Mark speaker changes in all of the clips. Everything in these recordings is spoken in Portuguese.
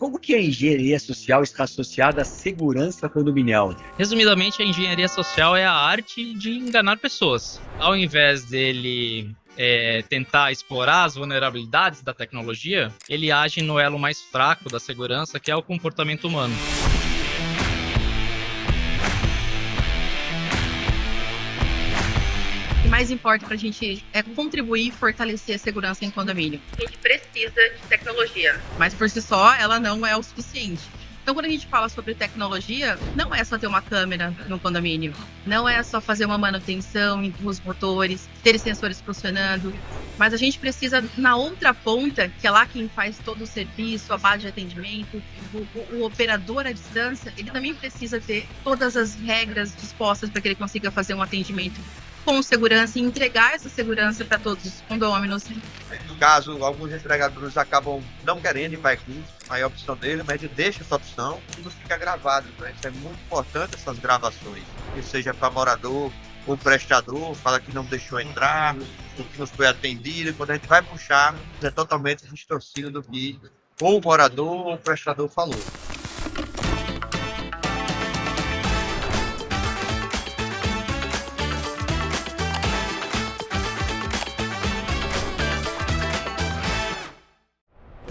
Speaker 1: Como que a engenharia social está associada à segurança condominial?
Speaker 2: Resumidamente, a engenharia social é a arte de enganar pessoas. Ao invés dele tentar explorar as vulnerabilidades da tecnologia, ele age no elo mais fraco da segurança, que é o comportamento humano.
Speaker 3: O que mais importa para a gente é contribuir e fortalecer a segurança em condomínio. A gente precisa de tecnologia, mas por si só ela não é o suficiente. Então, quando a gente fala sobre tecnologia, não é só ter uma câmera no condomínio, não é só fazer uma manutenção dos motores, ter sensores funcionando, mas a gente precisa, na outra ponta, que é lá quem faz todo o serviço, a base de atendimento, o operador à distância, ele também precisa ter todas as regras dispostas para que ele consiga fazer um atendimento com segurança e entregar essa segurança para todos os condôminos.
Speaker 4: No caso, alguns entregadores acabam não querendo ir para a equipe, aí a opção dele, mas ele deixa essa opção e não fica gravado, né? Isso é muito importante, essas gravações, que seja para morador ou prestador, fala que não deixou entrar, que não foi atendido, quando a gente vai puxar, é totalmente distorcido do que ou o morador ou o prestador falou.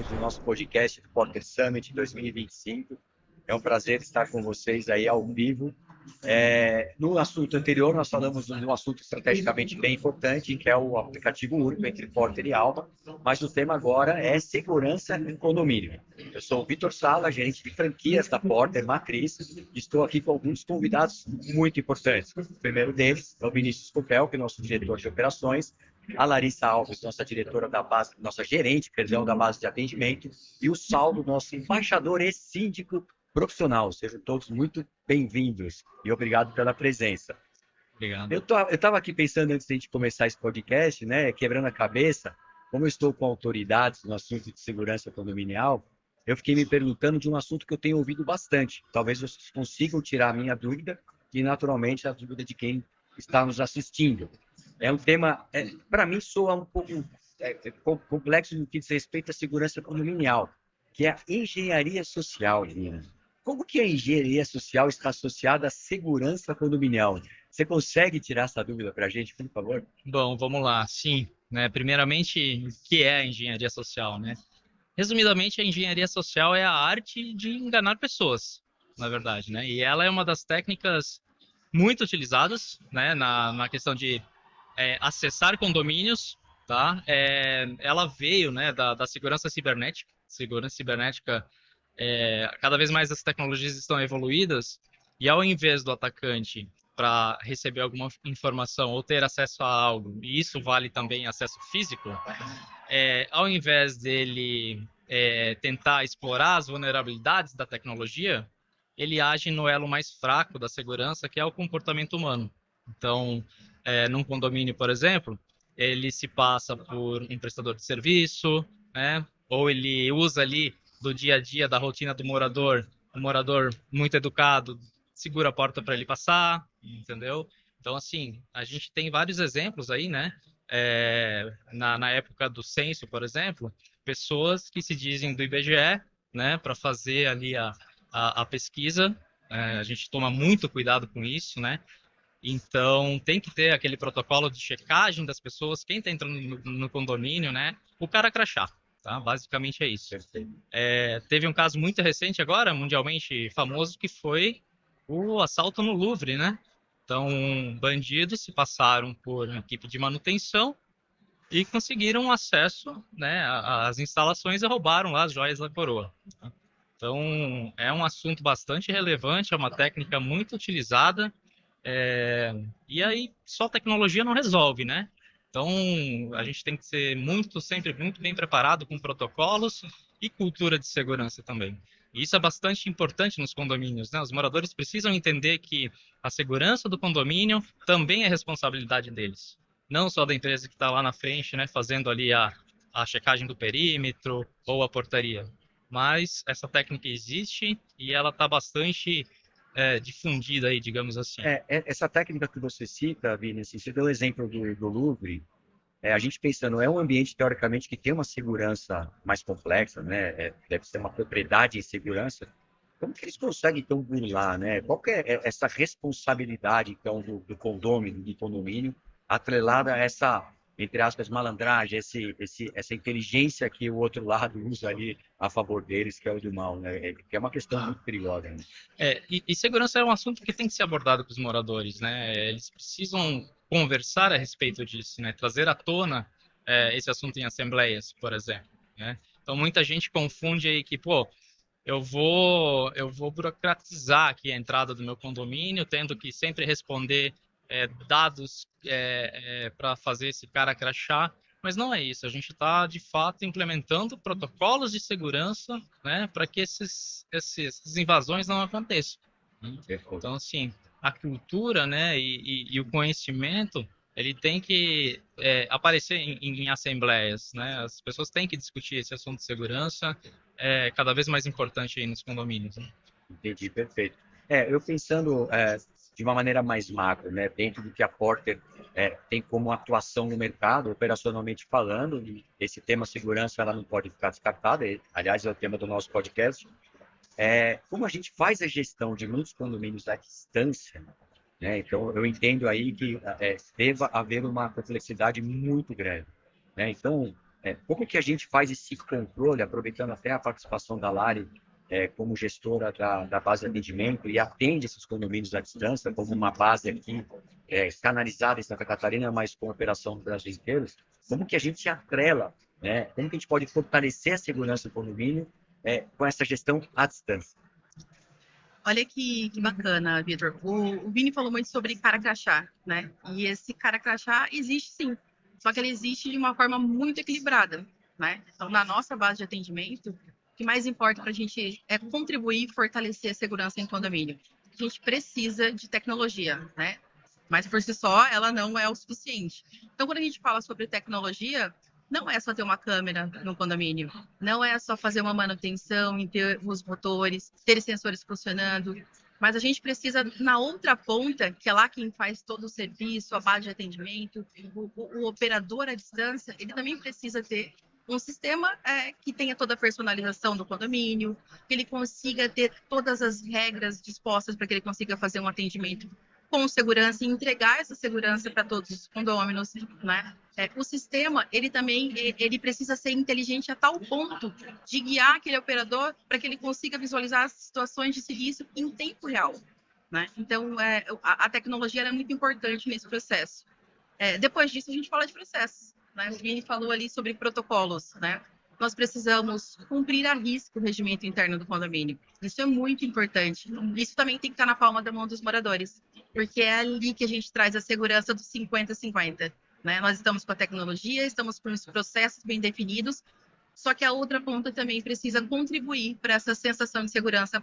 Speaker 1: Do nosso podcast do Poker Summit 2025. É um prazer estar com vocês aí ao vivo. No assunto anterior, nós falamos de um assunto estrategicamente bem importante, que é o aplicativo único entre Porter e Alma, mas o tema agora é segurança em condomínio. Eu sou o Vitor Sala, gerente de franquias da Porter Matriz, e estou aqui com alguns convidados muito importantes. O primeiro deles é o Vinícius Copel, que é nosso diretor de operações, a Larissa Alves, nossa diretora da base, nossa gerente, da base de atendimento, e o Saulo, nosso embaixador e síndico profissional. Sejam todos muito bem-vindos e obrigado pela presença.
Speaker 2: Obrigado.
Speaker 1: Eu estava aqui pensando, antes de a gente começar esse podcast, né, quebrando a cabeça, como eu estou com autoridades no assunto de segurança condominial, eu fiquei me perguntando de um assunto que eu tenho ouvido bastante. Talvez vocês consigam tirar a minha dúvida e, naturalmente, a dúvida de quem está nos assistindo. É um tema, para mim, soa um pouco complexo no que diz respeito à segurança condominial, que é a engenharia social, Nina. Como que a engenharia social está associada à segurança condominial? Você consegue tirar essa dúvida para a gente, por favor?
Speaker 2: Bom, vamos lá. Sim, né? Primeiramente, o que é a engenharia social, né? Resumidamente, a engenharia social é a arte de enganar pessoas, na verdade, né? E ela é uma das técnicas muito utilizadas, né, na questão de acessar condomínios, tá? Ela veio, né, da segurança cibernética. Segurança cibernética, cada vez mais as tecnologias estão evoluídas e ao invés do atacante para receber alguma informação ou ter acesso a algo, e isso vale também acesso físico, ao invés dele tentar explorar as vulnerabilidades da tecnologia, ele age no elo mais fraco da segurança, que é o comportamento humano. Então, num condomínio, por exemplo, ele se passa por um prestador de serviço, né? Ou ele usa ali do dia a dia, da rotina do morador, o morador muito educado segura a porta para ele passar, entendeu? Então, assim, a gente tem vários exemplos aí, né? Na época do censo, por exemplo, pessoas que se dizem do IBGE, né, para fazer ali a pesquisa. A gente toma muito cuidado com isso, né? Então, tem que ter aquele protocolo de checagem das pessoas, quem está entrando no condomínio, né? O cara crachá, tá? Basicamente é isso. Teve um caso muito recente agora, mundialmente famoso, que foi o assalto no Louvre, né? Então, bandidos se passaram por uma equipe de manutenção e conseguiram acesso, né, às instalações e roubaram lá as joias da coroa. Então, é um assunto bastante relevante, é uma técnica muito utilizada, e aí só tecnologia não resolve, né? Então, a gente tem que ser sempre muito bem preparado com protocolos e cultura de segurança também. E isso é bastante importante nos condomínios, né? Os moradores precisam entender que a segurança do condomínio também é responsabilidade deles. Não só da empresa que está lá na frente, né, fazendo ali a checagem do perímetro ou a portaria. Mas essa técnica existe e ela está bastante difundida aí, digamos assim.
Speaker 1: Essa técnica que você cita, Vini, assim, você deu o exemplo do Louvre, a gente pensando, é um ambiente, teoricamente, que tem uma segurança mais complexa, né? Deve ser uma propriedade em segurança. Como que eles conseguem, então, burlar, né? Qual que é essa responsabilidade, então, do condômino, do condomínio, atrelada a essa, entre aspas, malandragem, essa inteligência que o outro lado usa ali a favor deles, que é o do mal, né? Que é uma questão muito perigosa, né?
Speaker 2: E segurança é um assunto que tem que ser abordado com os moradores, né? Eles precisam conversar a respeito disso, né? Trazer à tona esse assunto em assembleias, por exemplo, né? Então, muita gente confunde aí que, pô, eu vou burocratizar aqui a entrada do meu condomínio, tendo que sempre responder dados para fazer esse cara crachá, mas não é isso. A gente está, de fato, implementando protocolos de segurança, né, para que essas invasões não aconteçam. Então, assim, a cultura, né, e o conhecimento, ele tem que aparecer em assembleias, né? As pessoas têm que discutir esse assunto de segurança, cada vez mais importante aí nos condomínios, né?
Speaker 1: Entendi, perfeito. Eu pensando de uma maneira mais macro, né, dentro do que a Porter tem como atuação no mercado, operacionalmente falando, e esse tema segurança ela não pode ficar descartada, aliás, é o tema do nosso podcast. Como a gente faz a gestão de muitos condomínios à distância, né? Então, eu entendo aí que deva haver uma complexidade muito grande, né? Então, como que a gente faz esse cancontrole, aproveitando até a participação da Lari como gestora da base de atendimento e atende esses condomínios à distância, como uma base aqui canalizada em Santa Catarina, mas com operação no Brasil inteiro, como que a gente atrela, né? Como que a gente pode fortalecer a segurança do condomínio com essa gestão à distância?
Speaker 3: Olha que bacana, Vitor. O Vini falou muito sobre cara crachá, né? E esse cara crachá existe sim, só que ele existe de uma forma muito equilibrada, né? Então, na nossa base de atendimento, o que mais importa para a gente é contribuir e fortalecer a segurança em condomínio. A gente precisa de tecnologia, né? Mas por si só, ela não é o suficiente. Então, quando a gente fala sobre tecnologia, não é só ter uma câmera no condomínio, não é só fazer uma manutenção em ter os motores, ter sensores funcionando, mas a gente precisa, na outra ponta, que é lá quem faz todo o serviço, a base de atendimento, o operador à distância, ele também precisa ter um sistema que tenha toda a personalização do condomínio, que ele consiga ter todas as regras dispostas para que ele consiga fazer um atendimento com segurança e entregar essa segurança para todos os condôminos, né? O sistema, ele precisa ser inteligente a tal ponto de guiar aquele operador para que ele consiga visualizar as situações de serviço em tempo real, né? Então, a tecnologia é muito importante nesse processo. Depois disso, a gente fala de processos, né? O Vini falou ali sobre protocolos, né? Nós precisamos cumprir a risco o regimento interno do condomínio. Isso é muito importante. Isso também tem que estar na palma da mão dos moradores, porque é ali que a gente traz a segurança dos 50-50. Né? Nós estamos com a tecnologia, estamos com os processos bem definidos, só que a outra ponta também precisa contribuir para essa sensação de segurança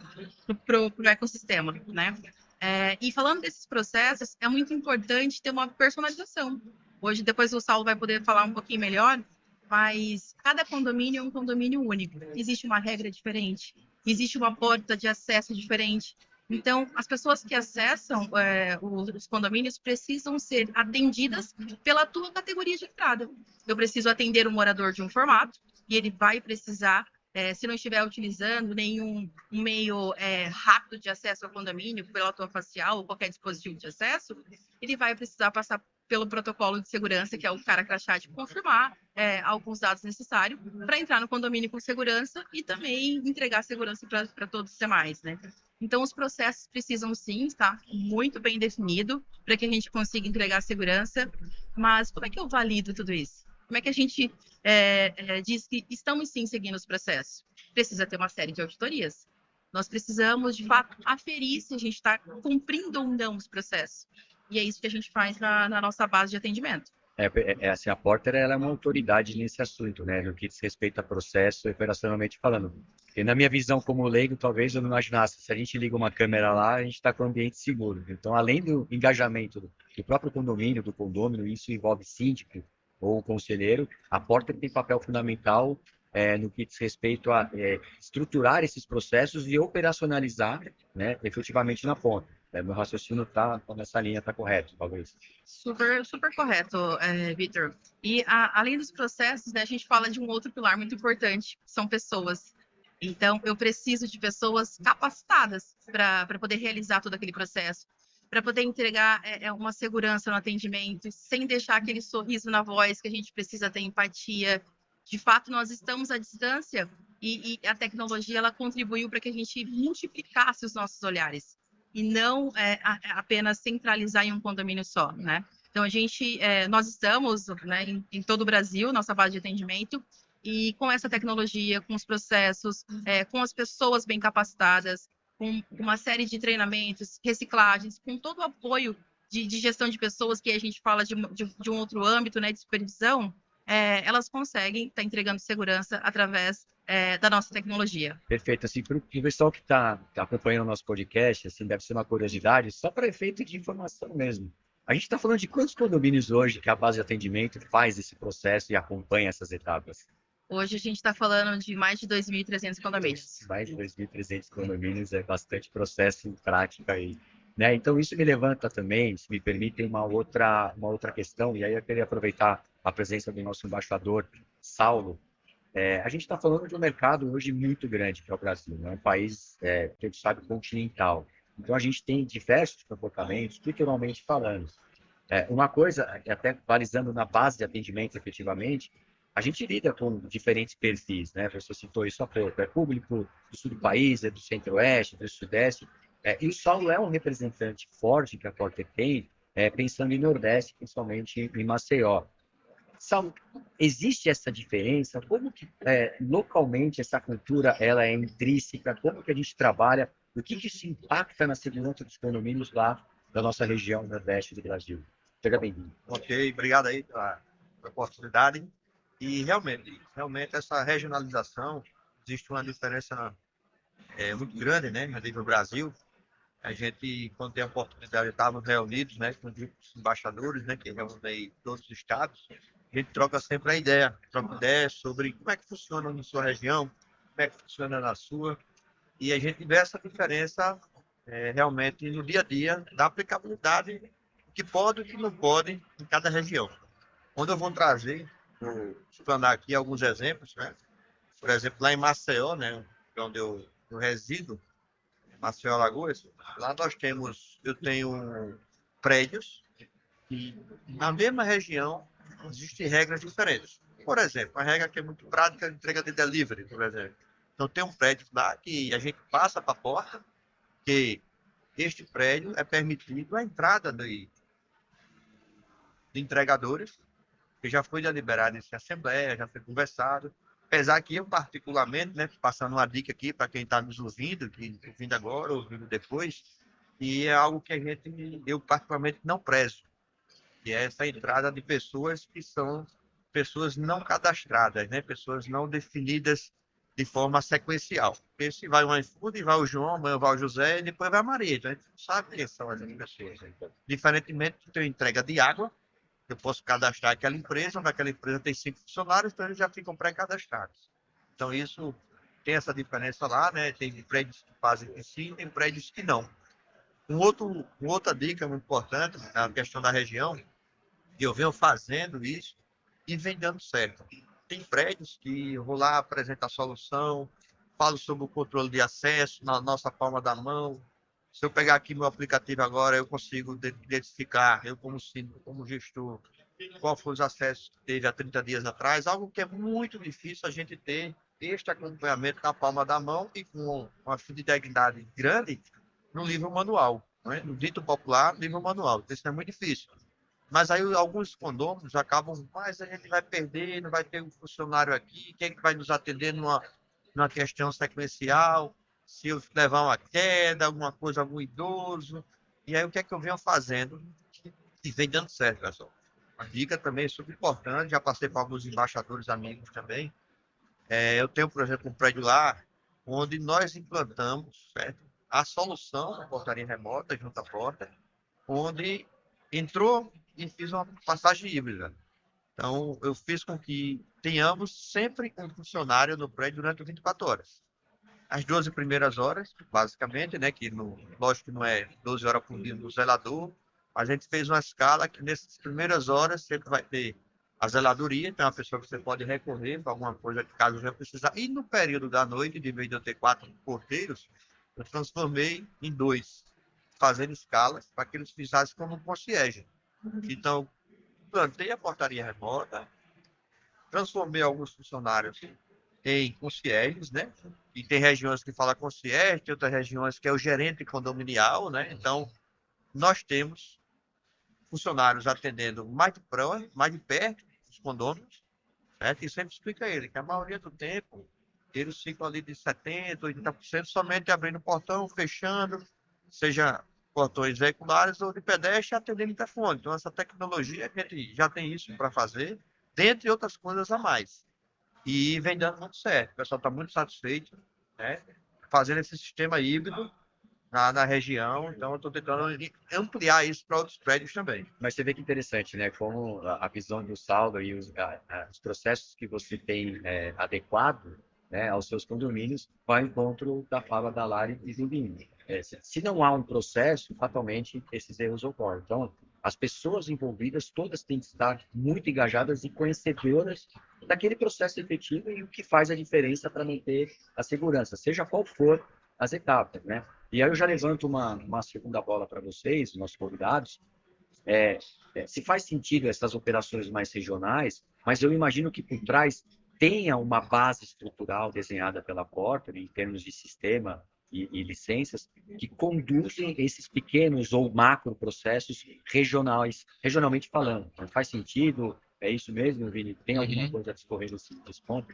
Speaker 3: para o ecossistema. Né? E falando desses processos, é muito importante ter uma personalização. Hoje, depois o Saulo vai poder falar um pouquinho melhor, mas cada condomínio é um condomínio único. Existe uma regra diferente, existe uma porta de acesso diferente. Então, as pessoas que acessam os condomínios precisam ser atendidas pela tua categoria de entrada. Eu preciso atender um morador de um formato e ele vai precisar, se não estiver utilizando nenhum meio rápido de acesso ao condomínio, pela tua facial ou qualquer dispositivo de acesso, ele vai precisar passar pelo protocolo de segurança, que é o cara crachá, de confirmar alguns dados necessários para entrar no condomínio com segurança e também entregar segurança para todos os demais, né? Então, os processos precisam sim estar muito bem definido para que a gente consiga entregar segurança, mas como é que eu valido tudo isso? Como é que a gente diz que estamos sim seguindo os processos? Precisa ter uma série de auditorias. Nós precisamos, de fato, aferir se a gente está cumprindo ou não os processos. E é isso que a gente faz na nossa base de atendimento.
Speaker 1: Assim, a Porter ela é uma autoridade nesse assunto, né, no que diz respeito a processo, operacionalmente falando. E na minha visão como leigo, talvez eu não imaginasse, se a gente liga uma câmera lá, a gente está com um ambiente seguro. Então, além do engajamento do próprio condomínio, do condômino, isso envolve síndico ou conselheiro, a Porter tem papel fundamental no que diz respeito a estruturar esses processos e operacionalizar, né, efetivamente na ponta. Meu raciocínio tá nessa linha, tá correto, Fabrício?
Speaker 3: Super, super correto, Vitor. E além dos processos, né, a gente fala de um outro pilar muito importante, que são pessoas. Então, eu preciso de pessoas capacitadas para poder realizar todo aquele processo, para poder entregar uma segurança no atendimento, sem deixar aquele sorriso na voz, que a gente precisa ter empatia. De fato, nós estamos à distância e a tecnologia ela contribuiu para que a gente multiplicasse os nossos olhares e não apenas centralizar em um condomínio só, né? Então, nós estamos, né, em todo o Brasil, nossa base de atendimento, e com essa tecnologia, com os processos, com as pessoas bem capacitadas, com uma série de treinamentos, reciclagens, com todo o apoio de gestão de pessoas, que a gente fala de um outro âmbito, né, de supervisão, elas conseguem estar entregando segurança através da nossa tecnologia.
Speaker 1: Perfeito. Assim, para o pessoal que está acompanhando o nosso podcast, assim, deve ser uma curiosidade, só para efeito de informação mesmo. A gente está falando de quantos condomínios hoje que a base de atendimento faz esse processo e acompanha essas etapas?
Speaker 3: Hoje a gente está falando de mais de 2.300 condomínios.
Speaker 1: Mais de 2.300 condomínios, é bastante processo em prática aí, né? Então isso me levanta também, se me permitem, uma outra questão, e aí eu queria aproveitar a presença do nosso embaixador, Saulo. A gente está falando de um mercado hoje muito grande, que é o Brasil, né? Um país, que a gente sabe, continental. Então a gente tem diversos comportamentos, culturalmente falando. Uma coisa, até balizando na base de atendimento efetivamente, a gente lida com diferentes perfis, né? Você citou isso há pouco, é público do sul do país, é do centro-oeste, do sudeste, e o Saulo é um representante forte que a Porter tem, pensando em Nordeste, principalmente em Maceió. Saulo, existe essa diferença? Como que localmente essa cultura ela é intrínseca? Como que a gente trabalha? O que isso impacta na segurança dos condomínios lá da nossa região Nordeste do Brasil? Seja bem-vindo.
Speaker 4: Ok, obrigado aí pela oportunidade. E realmente essa regionalização, existe uma diferença muito grande, né, a nível Brasil. A gente, quando tem a oportunidade, estávamos reunidos, né, com os embaixadores, né, que reúnem todos os estados. A gente troca sempre troca ideia sobre como é que funciona na sua região, como é que funciona na sua. E a gente vê essa diferença realmente no dia a dia da aplicabilidade, o que pode e o que não pode em cada região. Onde eu vou trazer, vou explanar aqui alguns exemplos, né? Por exemplo, lá em Maceió, né, onde eu resido, Maceió, Alagoas, lá eu tenho prédios e na mesma região existem regras diferentes. Por exemplo, a regra que é muito prática é a entrega de delivery, por exemplo. Então tem um prédio lá que a gente passa para a porta, que este prédio é permitido a entrada de entregadores, que já foi deliberado em assembleia, já foi conversado. Apesar que eu, particularmente, né, passando uma dica aqui para quem está nos ouvindo, que ouvindo agora, ouvindo depois, e é algo que eu particularmente não prezo, que é essa entrada de pessoas que são pessoas não cadastradas, né, pessoas não definidas de forma sequencial. Porque se vai o iFood, vai o João, amanhã vai o José, e depois vai a Maria. Então a gente não sabe quem são essas pessoas. Diferentemente de ter entrega de água, eu posso cadastrar aquela empresa, onde aquela empresa tem 5 funcionários, então eles já ficam pré-cadastrados. Então, isso tem essa diferença lá, né? Tem prédios que fazem sim, tem prédios que não. Outra dica muito importante na questão da região, que eu venho fazendo isso e vem dando certo. Tem prédios que eu vou lá, apresento a solução, falo sobre o controle de acesso na nossa palma da mão. Se eu pegar aqui meu aplicativo agora, eu consigo identificar, eu como síndico, como gestor, qual foram os acessos que teve há 30 dias atrás, algo que é muito difícil a gente ter este acompanhamento na palma da mão e com uma fidelidade grande no livro manual, né? No dito popular, livro manual. Isso é muito difícil. Mas aí alguns condôminos acabam, mas a gente vai perder, não vai ter um funcionário aqui, quem é que vai nos atender numa questão sequencial? Se eu levar uma queda, alguma coisa, algum idoso. E aí o que é que eu venho fazendo? E vem dando certo, pessoal. A dica também é super importante, já passei para alguns embaixadores amigos também. Eu tenho, por exemplo, um prédio lá, onde nós implantamos, certo, a solução da portaria remota, junto à porta, onde entrou e fiz uma passagem híbrida. Então, eu fiz com que tenhamos sempre um funcionário no prédio durante 24 horas. as 12 primeiras horas, basicamente, né? Lógico que não é 12 horas por dia do zelador, mas a gente fez uma escala que nessas primeiras horas sempre vai ter a zeladoria, então é uma pessoa que você pode recorrer para alguma coisa que caso já precisar. E no período da noite, de vez de eu ter 4 porteiros, eu transformei em 2, fazendo escalas para que eles fizessem como um concierge. Então, plantei a portaria remota, transformei alguns funcionários em concierges, né? E tem regiões que fala concierge, tem outras regiões que é o gerente condominial, né? Então, nós temos funcionários atendendo mais de perto os condôminos, certo? E sempre explica a ele que a maioria do tempo eles ficam ali de 70%, 80% somente abrindo o portão, fechando, seja portões veiculares ou de pedestre, atendendo interfone. Então, essa tecnologia, a gente já tem isso para fazer, dentre outras coisas a mais. E vem dando muito certo. O pessoal está muito satisfeito, né? Fazendo esse sistema híbrido na região. Então, eu estou tentando ampliar isso para outros prédios também.
Speaker 1: Mas você vê que interessante, né? Como a visão do Saulo e os processos que você tem adequado, né, aos seus condomínios vai ao encontro da fala da Lari e do Vini. Se não há um processo, fatalmente esses erros ocorrem. Então, as pessoas envolvidas todas têm que estar muito engajadas e conhecedoras daquele processo efetivo e o que faz a diferença para manter a segurança, seja qual for as etapas, né? E aí eu já levanto uma segunda bola para vocês, nossos convidados. Se faz sentido essas operações mais regionais, mas eu imagino que por trás tenha uma base estrutural desenhada pela Porter em termos de sistema e licenças que conduzem esses pequenos ou macro processos regionalmente falando. Não faz sentido? É isso mesmo, Vini? Tem alguma coisa a discorrer nesse ponto?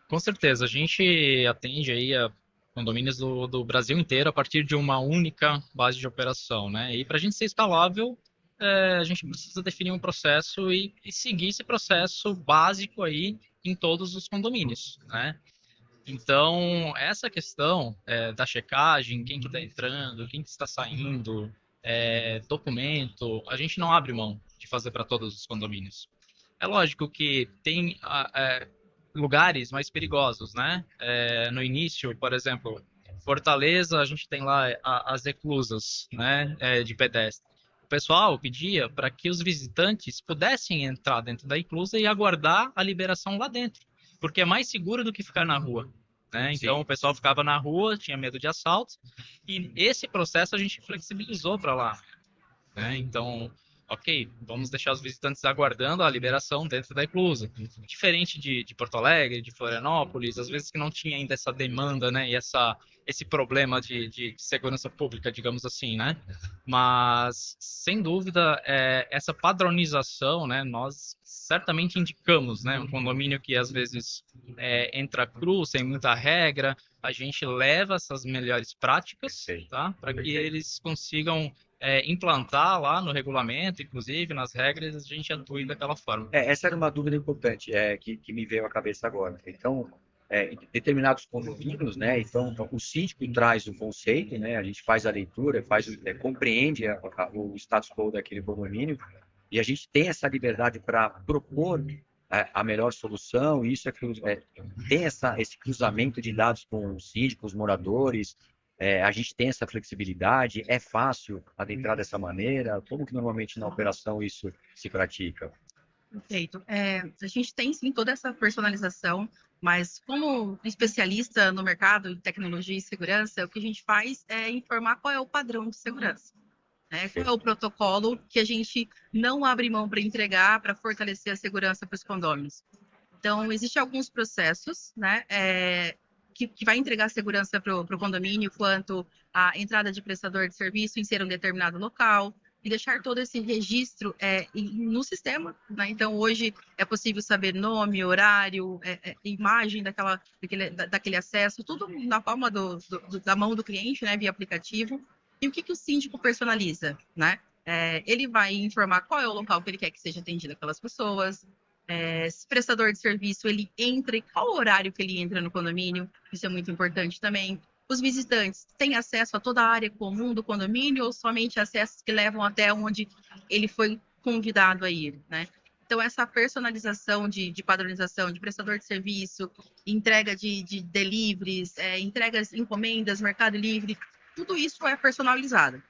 Speaker 2: Com certeza, a gente atende aí a condomínios do Brasil inteiro a partir de uma única base de operação, né? E para a gente ser escalável, a gente precisa definir um processo e seguir esse processo básico aí em todos os condomínios, né? Então, essa questão da checagem, quem que está entrando, quem que está saindo, documento, a gente não abre mão de fazer para todos os condomínios. É lógico que tem lugares mais perigosos, né? No início, por exemplo, Fortaleza, a gente tem lá as eclusas, né, de pedestre. O pessoal pedia para que os visitantes pudessem entrar dentro da eclusa e aguardar a liberação lá dentro, porque é mais seguro do que ficar na rua, né? Então, o pessoal ficava na rua, tinha medo de assaltos, e esse processo a gente flexibilizou para lá, né? Então, ok, vamos deixar os visitantes aguardando a liberação dentro da eclusa. Diferente de Porto Alegre, de Florianópolis, às vezes que não tinha ainda essa demanda, né, e esse problema de segurança pública, digamos assim, né? Mas, sem dúvida, essa padronização, né, nós certamente indicamos, né, um condomínio que às vezes entra cru, sem muita regra, a gente leva essas melhores práticas, tá, para que eles consigam implantar lá no regulamento, inclusive nas regras, a gente atue daquela forma.
Speaker 1: Essa era uma dúvida importante que me veio à cabeça agora. Então, em determinados condomínios, né? Então, o síndico traz o conceito, né? A gente faz a leitura, compreende o status quo daquele condomínio e a gente tem essa liberdade para propor a melhor solução. E isso tem esse cruzamento de dados com os síndicos, os moradores. A gente tem essa flexibilidade, é fácil adentrar dessa maneira? Como que normalmente na operação isso se pratica?
Speaker 3: Perfeito. A gente tem sim toda essa personalização, mas como especialista no mercado de tecnologia e segurança, o que a gente faz é informar qual é o padrão de segurança, né? Qual é o protocolo que a gente não abre mão para entregar para fortalecer a segurança para os condôminos. Então, existem alguns processos, né? Que vai entregar segurança para o condomínio, quanto a entrada de prestador de serviço em ser um determinado local, e deixar todo esse registro no sistema, né? Então, hoje é possível saber nome, horário, imagem daquele acesso, tudo na palma da mão do cliente, né, via aplicativo. E o que o síndico personaliza, né? Ele vai informar qual é o local que ele quer que seja atendido aquelas pessoas, se o prestador de serviço ele entra e qual o horário que ele entra no condomínio, isso é muito importante também. Os visitantes têm acesso a toda a área comum do condomínio ou somente acessos que levam até onde ele foi convidado a ir, né? Então, essa personalização de padronização, de prestador de serviço, entrega de deliveries, entregas, encomendas, Mercado Livre, tudo isso é personalizado,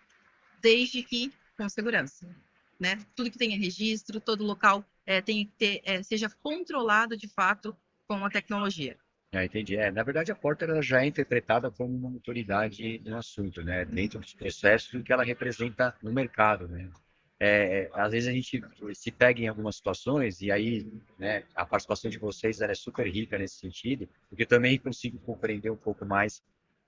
Speaker 3: desde que com segurança, né? Tudo que tenha registro, todo local tem que ter, seja controlado de fato com a tecnologia.
Speaker 1: Entendi. Na verdade, a Porter ela já é interpretada como uma autoridade no assunto, né? Dentro dos processos que ela representa no mercado, né? Às vezes a gente se pega em algumas situações e aí, né, a participação de vocês ela é super rica nesse sentido, porque eu também consigo compreender um pouco mais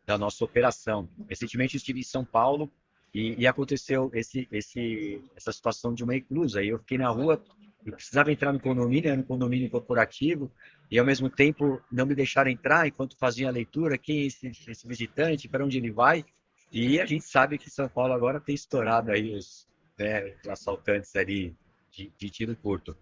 Speaker 1: da nossa operação. Recentemente eu estive em São Paulo e aconteceu essa situação de uma eclusa. Aí eu fiquei na rua, eu precisava entrar no condomínio, era um condomínio corporativo, e ao mesmo tempo não me deixaram entrar enquanto fazia a leitura, quem é esse visitante, para onde ele vai. E a gente sabe que São Paulo agora tem estourado aí os assaltantes ali de tiro curto.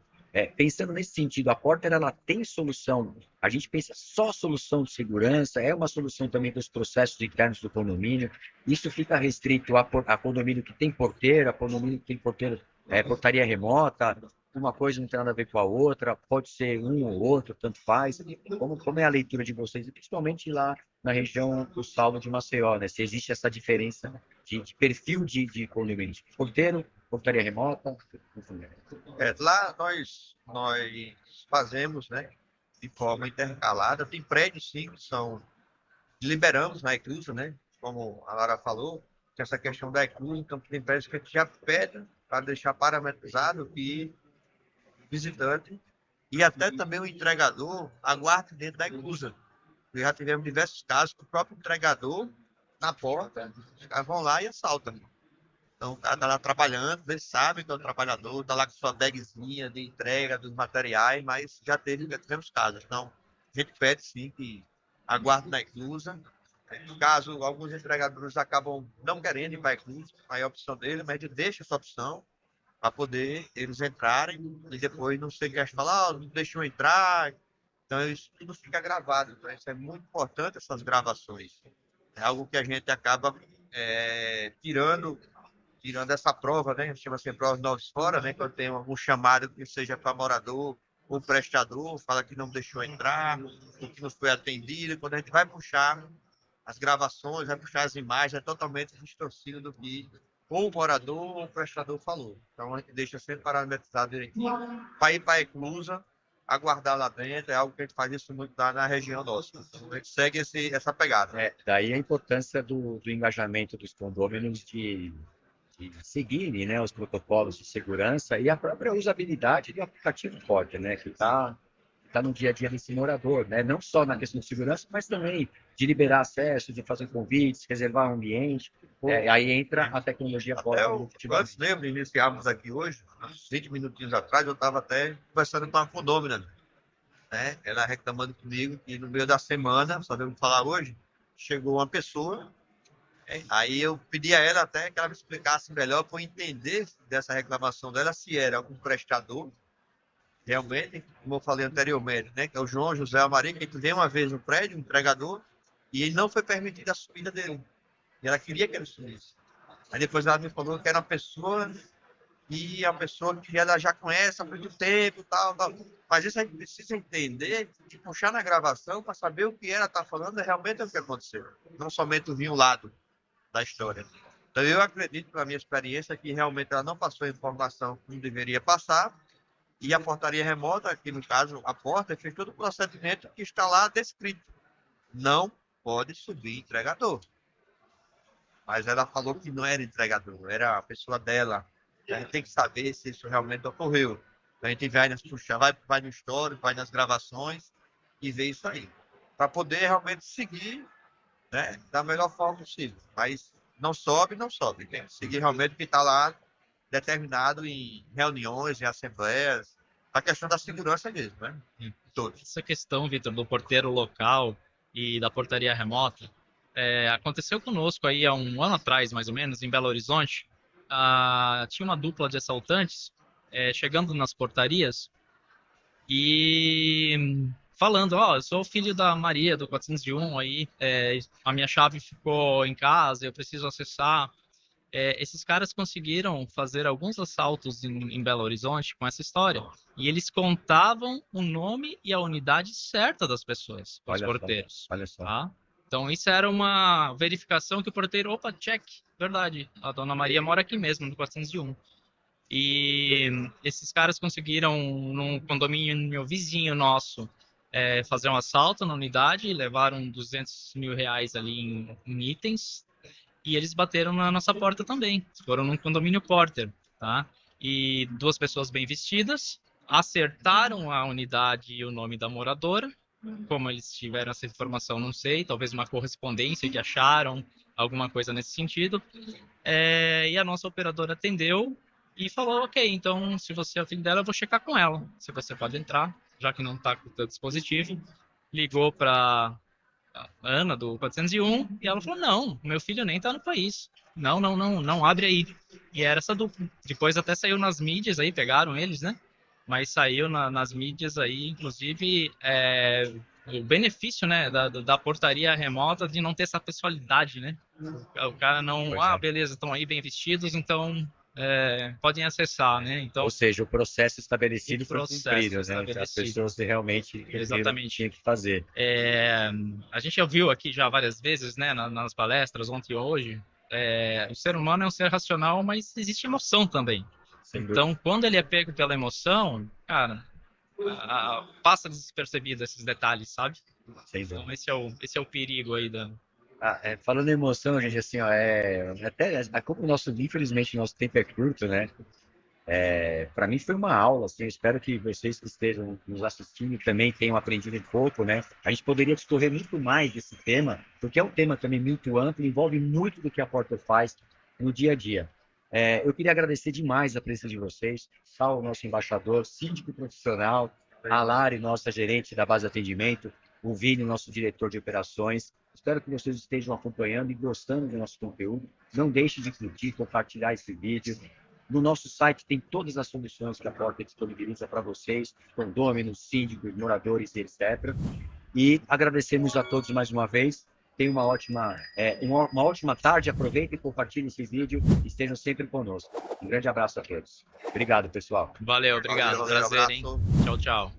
Speaker 1: Pensando nesse sentido, a Porter ela tem solução, a gente pensa só solução de segurança, é uma solução também dos processos internos do condomínio, isso fica restrito a condomínio que tem porteiro, a condomínio que tem porteiro, portaria remota, uma coisa não tem nada a ver com a outra, pode ser um ou outro, tanto faz. Como é a leitura de vocês, principalmente lá na região do Salto de Maceió, né? Se existe essa diferença de perfil de condomínio, porteiro, portaria remota, enfim.
Speaker 4: Lá nós fazemos, né, de forma intercalada. Tem prédios, sim, que liberamos na eclusa, né? Como a Lara falou, tem essa questão da eclusa, então tem prédios que a gente já pede para deixar parametrizado que o visitante e até também o entregador aguarde dentro da eclusa. Já tivemos diversos casos que o próprio entregador, na porta, os caras vão lá e assaltam. Então, o cara está lá trabalhando, eles sabem que é o trabalhador, está lá com sua bagzinha de entrega dos materiais, mas já tivemos casos. Então, a gente pede sim que aguarde na eclusa. Caso alguns entregadores acabam não querendo ir para a eclusa, aí é a opção dele, mas a gente deixa essa opção para poder eles entrarem e depois não ser que eles falam, não deixou entrar. Então, isso tudo fica gravado. Então, isso é muito importante, essas gravações. É algo que a gente acaba tirando essa prova, né? Chama assim prova novos fora, né? Quando tem algum chamado que seja para morador ou prestador, fala que não deixou entrar, ou que não foi atendido. Quando a gente vai puxar as gravações, vai puxar as imagens, é totalmente distorcido do que ou o morador ou o prestador falou. Então a gente deixa sempre parametrizado direitinho para ir para a eclusa, aguardar lá dentro. É algo que a gente faz isso muito lá na região nossa. Então, a gente segue essa pegada.
Speaker 1: Daí a importância do engajamento dos condôminos de seguirem, né, os protocolos de segurança e a própria usabilidade do aplicativo Porter, né, que está no dia a dia desse morador, né, não só na questão de segurança, mas também de liberar acesso, de fazer convites, reservar um ambiente. Aí entra a tecnologia Porter.
Speaker 4: Antes mesmo de iniciarmos aqui hoje, uns 20 minutinhos atrás, eu estava até conversando com uma condômina, né, ela reclamando comigo que no meio da semana, só devemos falar hoje, chegou uma pessoa. Aí eu pedi a ela até que ela me explicasse melhor para eu entender dessa reclamação dela se era algum prestador, realmente, como eu falei anteriormente, né, que é o João José Amarim, que veio uma vez no prédio, um entregador, e ele não foi permitida a subida dele. E ela queria que ele subisse. Aí depois ela me falou que era uma pessoa que ela já conhece há muito tempo, tal. Mas isso a gente precisa entender e puxar na gravação para saber o que ela está falando é realmente o que aconteceu. Não somente ouvir um lado da história. Então eu acredito, pela minha experiência, que realmente ela não passou a informação que não deveria passar e a portaria remota, que no caso a porta, fez todo o procedimento que está lá descrito. Não pode subir entregador. Mas ela falou que não era entregador, era a pessoa dela. A gente tem que saber se isso realmente ocorreu. A gente vai no histórico, vai nas gravações e vê isso aí. Para poder realmente seguir, né, da melhor forma possível. Mas não sobe. Tem que seguir realmente o que está lá determinado em reuniões, em assembleias, a questão da segurança mesmo, né? Todos.
Speaker 2: Essa questão, Vitor, do porteiro local e da portaria remota, aconteceu conosco aí há um ano atrás, mais ou menos, em Belo Horizonte. Tinha uma dupla de assaltantes chegando nas portarias e falando, eu sou filho da Maria, do 401, aí a minha chave ficou em casa, eu preciso acessar. Esses caras conseguiram fazer alguns assaltos em Belo Horizonte com essa história. E eles contavam o nome e a unidade certa das pessoas, os porteiros.
Speaker 1: Olha só.
Speaker 2: Tá? Então isso era uma verificação que o porteiro, opa, check, verdade, a dona Maria mora aqui mesmo, no 401. E esses caras conseguiram, num condomínio vizinho nosso, fazer um assalto na unidade, levaram R$200 mil ali em itens, e eles bateram na nossa porta também. Foram num condomínio Porter, tá? E 2 pessoas bem vestidas acertaram a unidade e o nome da moradora. Como eles tiveram essa informação, não sei. Talvez uma correspondência que acharam, alguma coisa nesse sentido. E a nossa operadora atendeu e falou, ok, então se você é o filho dela, eu vou checar com ela. Se você pode entrar, já que não está com o teu dispositivo. Ligou para Ana do 401 e ela falou, não, meu filho nem tá no país, não abre aí. E era essa dupla. Depois até saiu nas mídias aí, pegaram eles, né, mas saiu nas mídias aí, inclusive o benefício, né, da portaria remota de não ter essa pessoalidade, né, o cara não, beleza, estão aí bem vestidos, então podem acessar, né? Então,
Speaker 1: ou seja, o processo estabelecido foi cumprido, né? As pessoas realmente tinham que fazer.
Speaker 2: A gente ouviu aqui já várias vezes, né, nas palestras ontem e hoje, o ser humano é um ser racional, mas existe emoção também. Então, quando ele é pego pela emoção, cara, passa despercebido esses detalhes, sabe? Então, esse é o perigo aí da...
Speaker 1: Falando em emoção, gente, assim, ó, como infelizmente, nosso tempo é curto, né? Para mim foi uma aula, assim, eu espero que vocês que estejam nos assistindo também tenham aprendido um pouco, né? A gente poderia discorrer muito mais desse tema, porque é um tema também muito amplo, envolve muito do que a Porter faz no dia a dia. Eu queria agradecer demais a presença de vocês, Sal, nosso embaixador, síndico profissional, a Lari, nossa gerente da base de atendimento, o Vini, nosso diretor de operações. Espero que vocês estejam acompanhando e gostando do nosso conteúdo. Não deixe de curtir, compartilhar esse vídeo. No nosso site tem todas as soluções que a Porter disponibiliza para vocês, condôminos, síndicos, moradores, etc. E agradecemos a todos mais uma vez. Tenham uma ótima tarde. Aproveitem e compartilhem esse vídeo e estejam sempre conosco. Um grande abraço a todos. Obrigado, pessoal.
Speaker 2: Valeu, obrigado. Prazer, hein? Tchau, tchau.